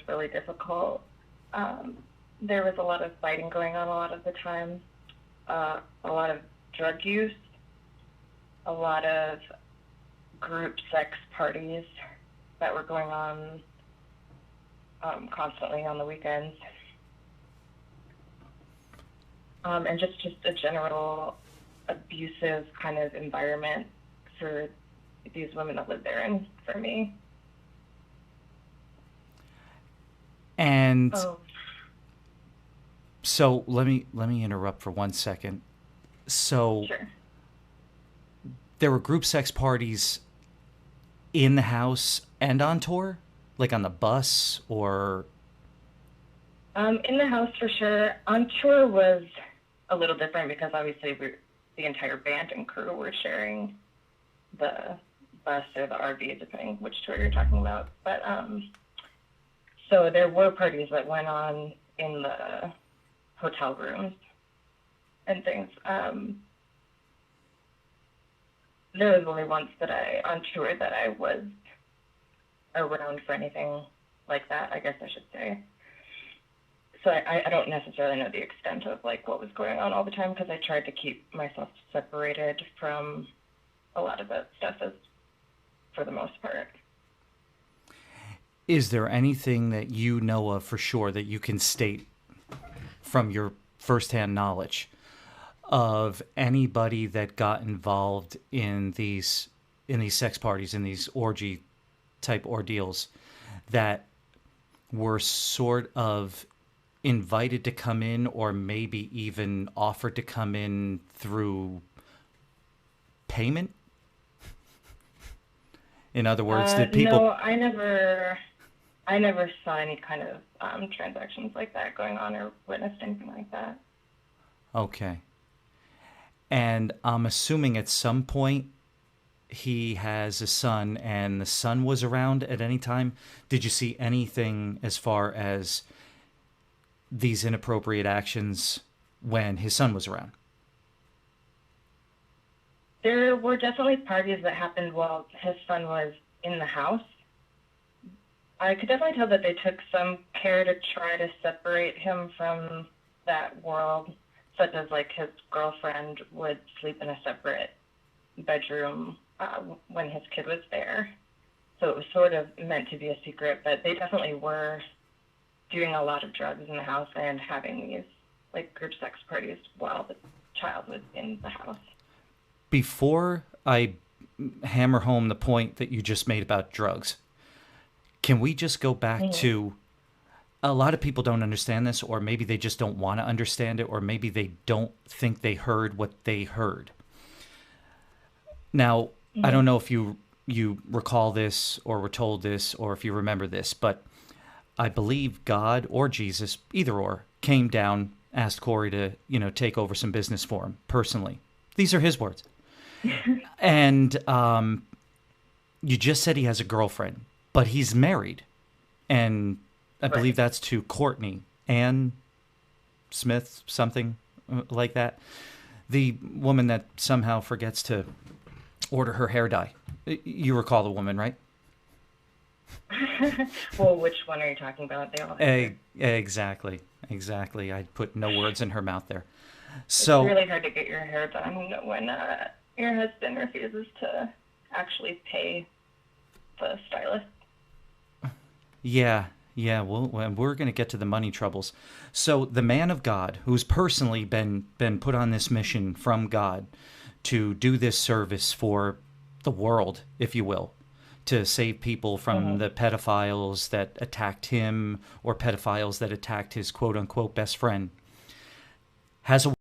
really difficult. There was a lot of fighting going on a lot of the time, a lot of drug use, a lot of group sex parties that were going on constantly on the weekends, and just a general abusive kind of environment for these women that lived there and for me. And Oh, so let me interrupt for 1 second. So sure. there were group sex parties in the house and on tour, like on the bus or In the house for sure. On tour was a little different because obviously the entire band and crew were sharing the bus or the RV, depending which tour you're talking about. But so there were parties that went on in the hotel rooms and things. There was only once that on tour that I was around for anything like that, I guess I should say. So I don't necessarily know the extent of like what was going on all the time because I tried to keep myself separated from a lot of that stuff as for the most part. is there anything that you know of for sure that you can state from your firsthand knowledge of anybody that got involved in these sex parties, in these orgy type ordeals, that were sort of invited to come in or maybe even offered to come in through payment? In other words, did No, people? I never saw any kind of transactions like that going on or witnessed anything like that. Okay. And I'm assuming at some point he has a son and the son was around at any time. Did you see anything as far as these inappropriate actions when his son was around? There were definitely parties that happened while his son was in the house. I could definitely tell that they took some care to try to separate him from that world, such as like his girlfriend would sleep in a separate bedroom when his kid was there. So it was sort of meant to be a secret, but they definitely were doing a lot of drugs in the house and having these like group sex parties while the child was in the house. Before I hammer home the point that you just made about drugs, can we just go back Mm-hmm. to, a lot of people don't understand this, or maybe they just don't want to understand it, or maybe they don't think they heard what they heard. Now, I Mm-hmm. don't know if you recall this or were told this or if you remember this, but I believe God or Jesus, either or, came down, asked Corey to, take over some business for him personally. These are his words. And you just said he has a girlfriend, but he's married. And I believe Right. that's to Courtney Ann Smith, something like that. The woman that somehow forgets to order her hair dye. You recall the woman, right? Well, which one are you talking about? They all have hair. Exactly. Exactly. I put no words in her mouth there. It's So, really hard to get your hair done when your husband refuses to actually pay the stylist. yeah, yeah, we're going to get to the money troubles. So, the man of God, who's personally been put on this mission from God to do this service for the world, if you will, to save people from Mm-hmm. the pedophiles that attacked him or pedophiles that attacked his quote unquote best friend, has a